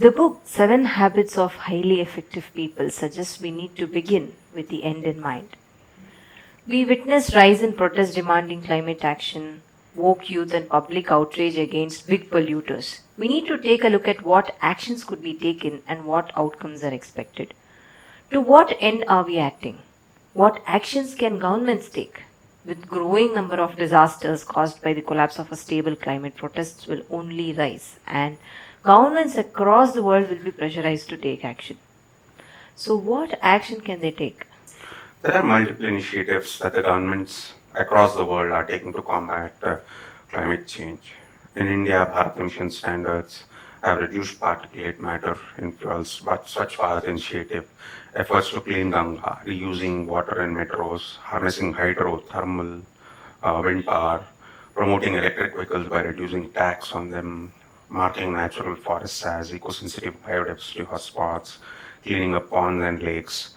The book Seven Habits of Highly Effective People suggests we need to begin with the end in mind. We witness rise in protests demanding climate action, woke youth and public outrage against big polluters. We need to take a look at what actions could be taken and what outcomes are expected. To what end are we acting? What actions can governments take? With growing number of disasters caused by the collapse of a stable climate, protests will only rise and governments across the world will be pressurized to take action. So what action can they take? There are multiple initiatives that the governments across the world are taking to combat climate change. In India, Bharat emission standards have reduced particulate matter in fuels, but Swachh Bharat initiative, efforts to clean Ganga, reusing water in metros, harnessing hydrothermal wind power, promoting electric vehicles by reducing tax on them, marking natural forests as eco-sensitive biodiversity hotspots, cleaning up ponds and lakes.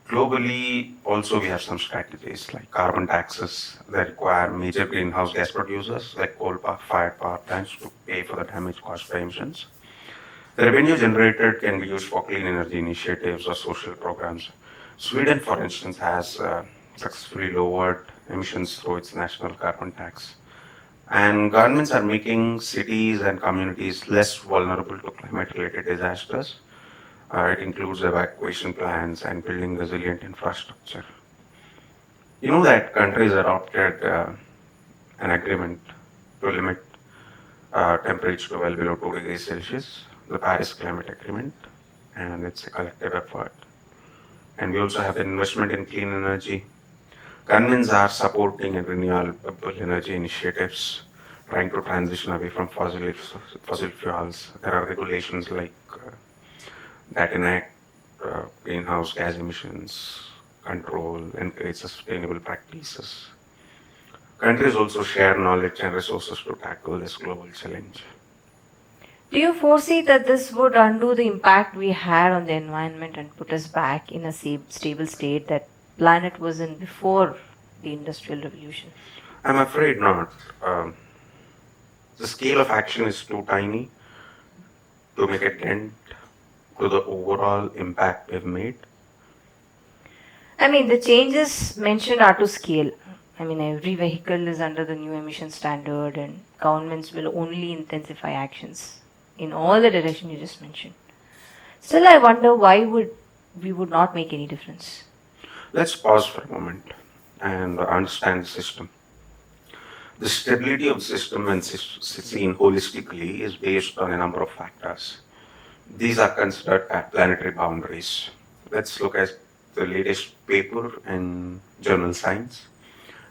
Globally, also we have some strategies like carbon taxes that require major greenhouse gas producers like coal-fired power plants to pay for the damage caused by emissions. The revenue generated can be used for clean energy initiatives or social programs. Sweden, for instance, has successfully lowered emissions through its national carbon tax. And governments are making cities and communities less vulnerable to climate-related disasters. It includes evacuation plans and building resilient infrastructure. You know that countries adopted an agreement to limit temperature to well below 2 degrees Celsius, the Paris Climate Agreement, and it's a collective effort. And we also have investment in clean energy. Governments are supporting renewable energy initiatives, trying to transition away from fossil fuels. There are regulations like that enact greenhouse gas emissions control, encourage sustainable practices. Countries also share knowledge and resources to tackle this global challenge. Do you foresee that this would undo the impact we had on the environment and put us back in a stable state that planet was in before the Industrial Revolution? I'm afraid not. The scale of action is too tiny to make a dent to the overall impact we've made. I mean, the changes mentioned are to scale. I mean, every vehicle is under the new emission standard, and governments will only intensify actions in all the direction you just mentioned. Still, I wonder why we would not make any difference. Let's pause for a moment and understand the system. The stability of the system, when seen holistically, is based on a number of factors. These are considered planetary boundaries. Let's look at the latest paper in journal Science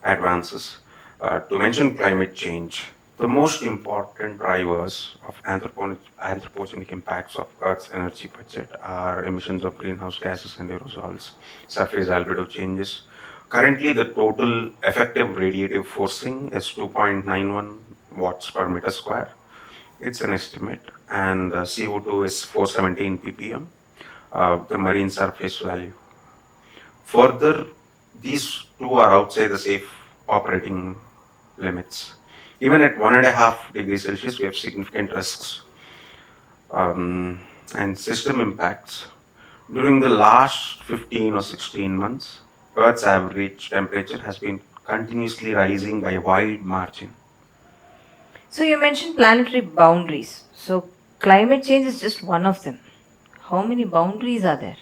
Advances. To mention climate change, the most important drivers of anthropogenic impacts of Earth's energy budget are emissions of greenhouse gases and aerosols, surface albedo changes. Currently, the total effective radiative forcing is 2.91 watts per meter square. It's an estimate, and CO2 is 417 ppm, the marine surface value. Further, these two are outside the safe operating limits. Even at 1.5 degrees Celsius, we have significant risks and system impacts. During the last 15 or 16 months, Earth's average temperature has been continuously rising by a wide margin. So you mentioned planetary boundaries. So climate change is just one of them. How many boundaries are there?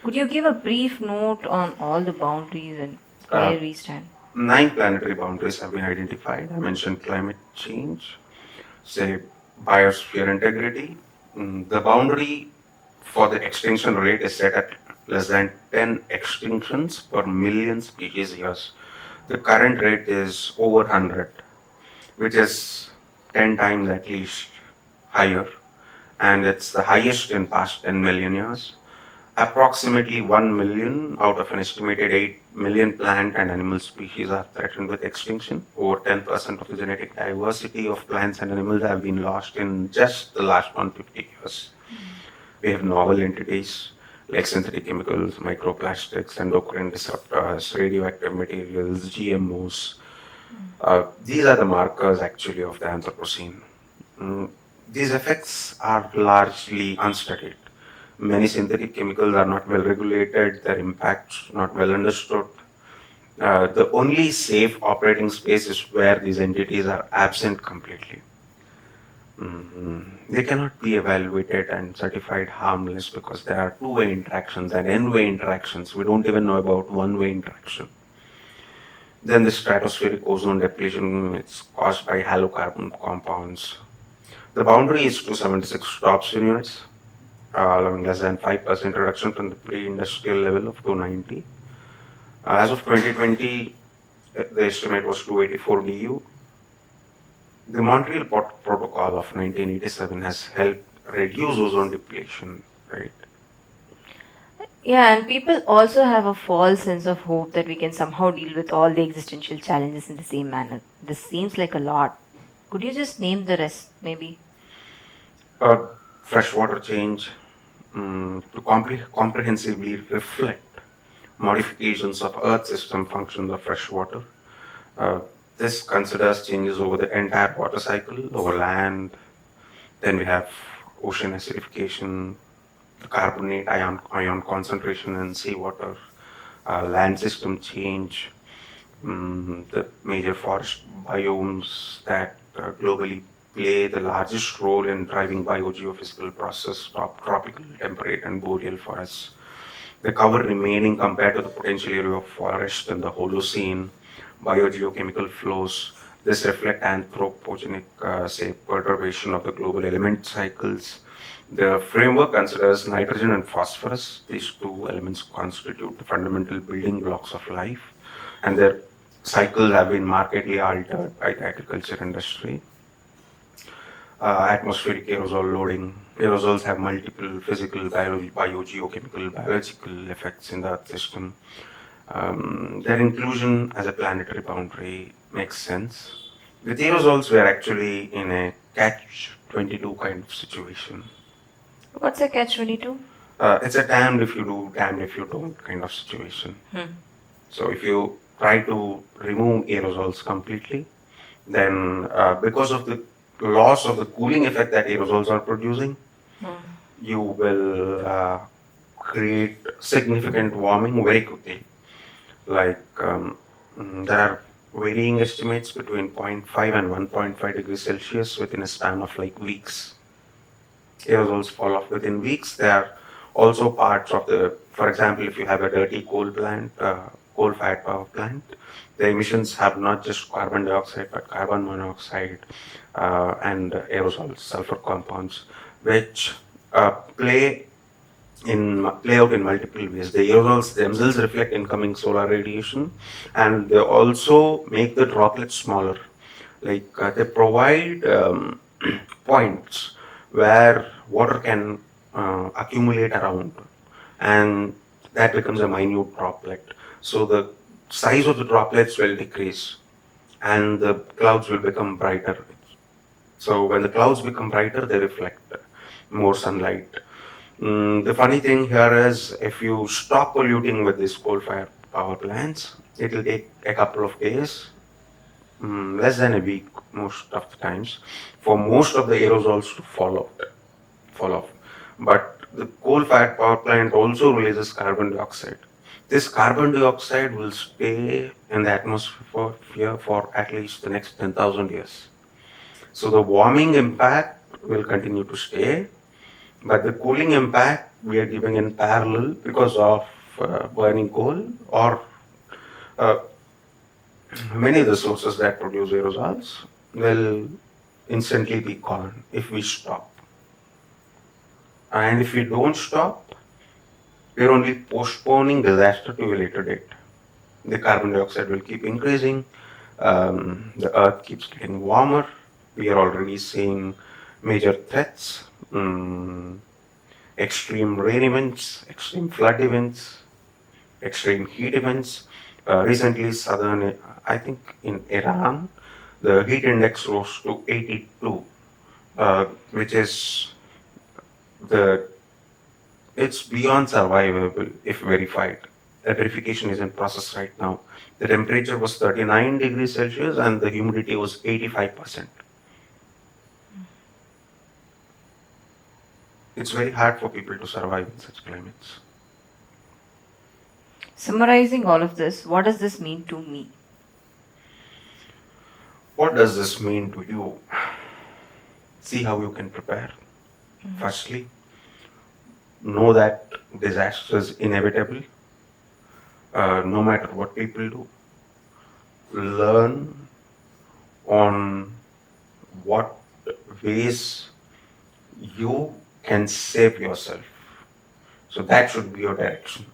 Could you give a brief note on all the boundaries and where we stand? 9 planetary boundaries have been identified. I mentioned climate change, say biosphere integrity. The boundary for the extinction rate is set at less than 10 extinctions per million species years. The current rate is over 100, which is 10 times at least higher, and it's the highest in past 10 million years. Approximately 1 million out of an estimated 8 million plant and animal species are threatened with extinction. Over 10% of the genetic diversity of plants and animals have been lost in just the last 150 years. We have novel entities like synthetic chemicals, microplastics, endocrine disruptors, radioactive materials, GMOs. These are the markers actually of the Anthropocene. These effects are largely unstudied. Many synthetic chemicals are not well regulated, their impacts not well understood. The only safe operating space is where these entities are absent completely. They cannot be evaluated and certified harmless because there are two-way interactions and n-way interactions. We don't even know about one-way interaction. Then the stratospheric ozone depletion, it's caused by halocarbon compounds. The boundary is 276 Dobson units, allowing less than 5% reduction from the pre-industrial level of 290. As of 2020, the estimate was 284 DU. The Montreal Protocol of 1987 has helped reduce ozone depletion, right? Yeah, and people also have a false sense of hope that we can somehow deal with all the existential challenges in the same manner. This seems like a lot. Could you just name the rest, maybe? Freshwater change to comprehensively reflect modifications of Earth system functions of freshwater. Uh, this considers changes over the entire water cycle, over land. Then we have ocean acidification, the carbonate ion concentration in seawater, land system change, the major forest biomes that globally play the largest role in driving biogeophysical process, tropical, temperate, and boreal forests. The cover remaining compared to the potential area of forest in the Holocene, biogeochemical flows. This reflect anthropogenic, say, perturbation of the global element cycles. The framework considers nitrogen and phosphorus. These two elements constitute the fundamental building blocks of life, and their cycles have been markedly altered by the agriculture industry. Atmospheric aerosol loading. Aerosols have multiple physical, biogeochemical, biological effects in the Earth system. Their inclusion as a planetary boundary makes sense. With aerosols, we are actually in a catch-22 kind of situation. What's a catch-22? It's a damned if you do, damned if you don't kind of situation. So if you try to remove aerosols completely, then because of the loss of the cooling effect that aerosols are producing, you will create significant warming very quickly. Like there are varying estimates between 0.5 and 1.5 degrees Celsius within a span of like weeks. Aerosols fall off within weeks. They are also parts of the, for example, if you have a dirty coal plant, coal-fired power plant, the emissions have not just carbon dioxide but carbon monoxide and aerosols, sulfur compounds, which play out in multiple ways. The aerosols themselves reflect incoming solar radiation, and they also make the droplets smaller. Like they provide points where water can accumulate around, and that becomes a minute droplet. So the size of the droplets will decrease, and the clouds will become brighter. So when the clouds become brighter, they reflect more sunlight. The funny thing here is if you stop polluting with these coal-fired power plants, it will take a couple of days, less than a week most of the times, for most of the aerosols to fall off. But the coal-fired power plant also releases carbon dioxide. This carbon dioxide will stay in the atmosphere for at least the next 10,000 years. So the warming impact will continue to stay, but the cooling impact we are giving in parallel because of burning coal or many of the sources that produce aerosols will instantly be gone if we stop. And if we don't stop, we're only postponing disaster to a later date. The carbon dioxide will keep increasing, the earth keeps getting warmer, we are already seeing major threats, extreme rain events, extreme flood events, extreme heat events. Recently, I think in Iran, the heat index rose to 82, which is it's beyond survivable if verified. The verification is in process right now. The temperature was 39 degrees Celsius and the humidity was 85%. it's very hard for people to survive in such climates. Summarizing all of this, what does this mean to me? What does this mean to you? See how you can prepare. Firstly, know that disaster is inevitable, no matter what people do. Learn on what ways you can save yourself. So that should be your direction.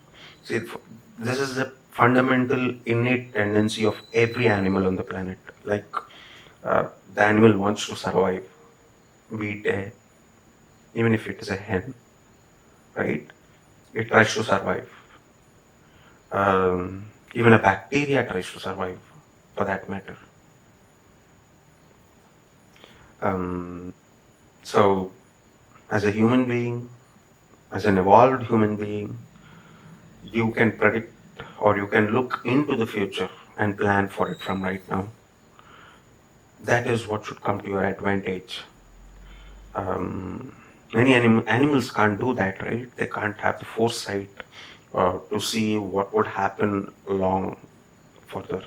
See, this is the fundamental innate tendency of every animal on the planet. Like the animal wants to survive, be it even if it is a hen, right? It tries to survive. Even a bacteria tries to survive, for that matter. So, as a human being, as an evolved human being, you can predict or you can look into the future and plan for it from right now. That is what should come to your advantage. Many animals can't do that, right? They can't have the foresight to see what would happen long further.